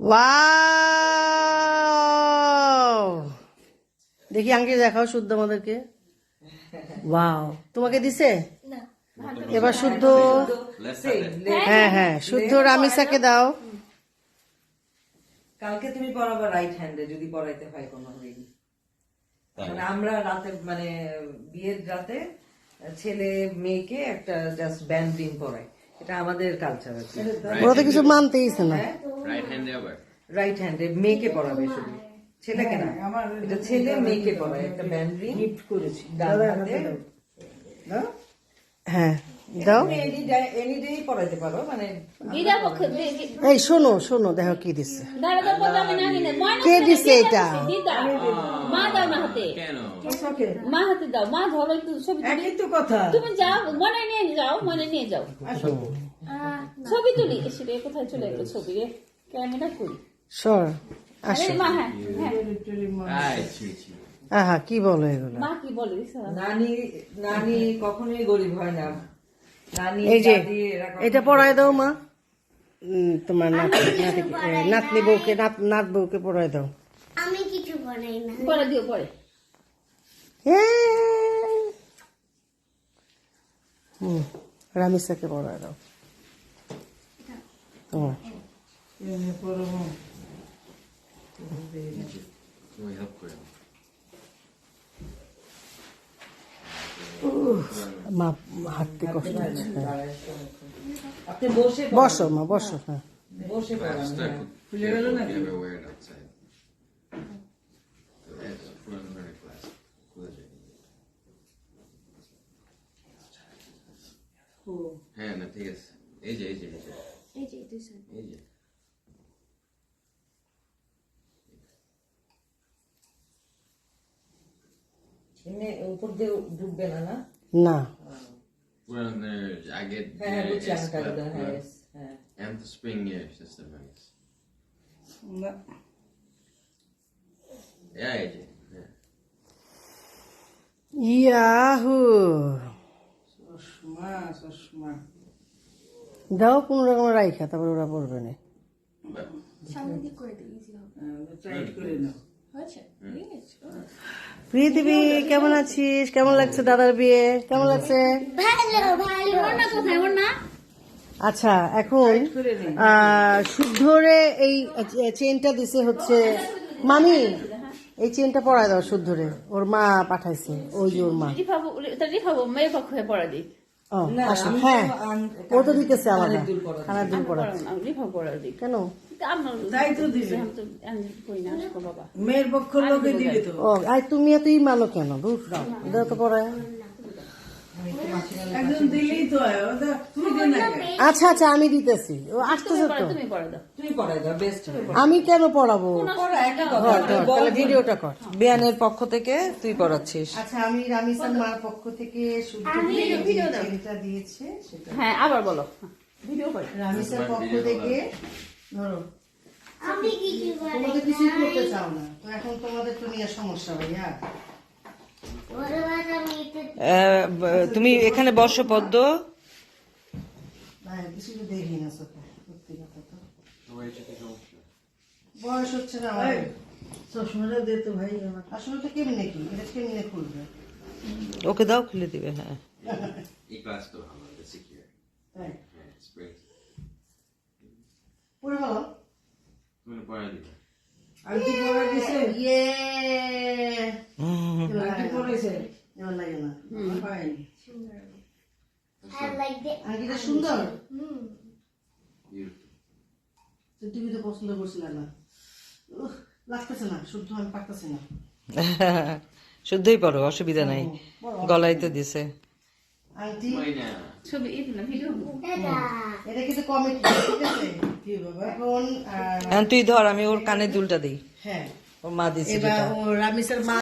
Wow, দেখি uncle দেখাও শুদ্ধ আমাদেরকে। ওয়াও, তোমাকে দিছে? এবার শুদ্ধ, হ্যাঁ হ্যাঁ, শুদ্ধ রামিসাকে দাও। কালকে তুমি পড়াবা রাইট হ্যান্ডে যদি পড়াইতে হয় কোনো দিন। মানে আমরা রাতে মানে বিয়ের রাতে ছেলে মেয়েকে একটা জাস্ট ব্যান্ড রিং পড়াই, এটা আমাদের কালচার আছে। ওরা তো কিছু মানতেইছে না। রাইট হ্যান্ডে মেয়েকে পড়াবে শুধু, ছেলেকে না। এটা ছেলে মেয়েকে পড়ায়, একটা ব্যান্ড রিং গিফট করেছি ডান হাতে। হ্যাঁ দাও। এনি ডে পড়াইতে পারো মানে। এই শোনো শোনো, দেখো কি দিচ্ছে, কে দিছে এটা? মা দাও না হাতে, মা হাতে দাও, মা ধরো একটু ছবি তুমি যাও, মনে নিয়ে যাও, মনে নিয়ে যাও, ছবি তুলি। এসে কোথায় চলে গেল ছবি রে, ক্যামেরা করি সর আসো। মা হ্যাঁ আহা কি বলো এগুলো? মা কি বলে? নানি নানি কখনোই গরিব হয় না। নানি এই যে দাদি এরা এটা পড়ায় দাও মা, তোমার নাতনি বউকে, নাত বউকে পড়ায় দাও। আমি কিছু বানাই না। পরে দিও পরে। রামিসাকে পড়ায় দাও। মা হাঁটতে কষ্ট হচ্ছে। আপনি বসে বসো মা বসো। হ্যাঁ বসে পড়ান। খুলে গেল নাকি? হ্যাঁ না ঠিক আছে, এই যে এই যে এই যে এই যে এমনি উপর দিয়ে ঢুকবে না না? না পুরানের আগে হ্যাঁ বুঝছি আমি কাজটা। হ্যাঁ হ্যাঁ and the spring system I guess. Yeah, এই যে হ্যাঁ ইয়াহু দাও কোন রকম রাইখা, তারপর ওরা পড়বে না। পৃথিবী কেমন আছিস? কেমন লাগছে দাদার বিয়ে? কেমন লাগছে? ভালো ভালো। আচ্ছা এখন শুদ্ধরে এই চেনটা দিছে হচ্ছে মামি, এই চেনটা পরায় দাও শুদ্ধরে, ওর মা পাঠাইছে, ওই যে ওর মা। রিফাবো মেয়ের পক্ষে পড়া দিই। ও আসো, হ্যাঁ ও তো দিতেছে আলাদা, খানার দুল পড়া। রিফাব পড়া দিই কেন? মেয়ের পক্ষ লোকে দিবে তো। ও আর তুমি এত মানো কেন? দূর দাও, দাও তো পড়ায়। একজন দিলেই তো হয়। আচ্ছা আচ্ছা আমি দিতেছি, ও আসতেছে তো। তুমি পড়া দাও, তুমি পড়াই দাও, বেস্ট। আমি কেন পড়াবো? ধর, তাহলে ভিডিওটা কর। বিয়ানের পক্ষ থেকে তুই পড়াচ্ছিস। আচ্ছা আমি রামিসার মার পক্ষ থেকে শুদ্ধ চেনটা দিয়েছে সেটা। হ্যাঁ আবার বলো, ভিডিও করে। রামিসার পক্ষ থেকে ধরো, আমি কিছু তোমরা বানাই তো কিছুই করতে চাও না, তো এখন তোমাদের তো নিয়ে সমস্যা ভাইয়া। তুমি এখানে বসো পদ্ম। হ্যাঁ কিছু তো দেখি না চোখে, সত্যি কথা তো। তোমার এটা কি সমস্যা? বয়স হচ্ছে না আমাদের। চশমাটা দে তো ভাই আমার। আসলে তো কেমনে কি, এটা কেমনে খুলবে? ওকে দাও, খুলে দিবে। হ্যাঁ এই ক্লাস তো ভালো, সিকিউর। তাই হ্যাঁ স্প্রিং পড়ে ভালো। তুমি পড়া দিবে। আন্টি পড়া দিছে। ইয়ে আন্টি পড়েছে, এমন লাগে না? ফাইন। I like the আন্টিটা সুন্দর। Beautiful. টিভি তো পছন্দ করছিল না, লাগতেছে না, শুদ্ধ আমি পারতেছি না। শুদ্ধই পড়ো, অসুবিধা নাই, গলায় তো দিছে। আন্টি মাইনা ছবি ভিডিও। dada. এটা কিন্তু কমেন্ট, ঠিক আছে? কি বাবা এখন তুই ধর, আমি ওর কানে দুলটা দিই। হ্যাঁ ওর মা দিছে এবার যেটা। ও রামিসার মা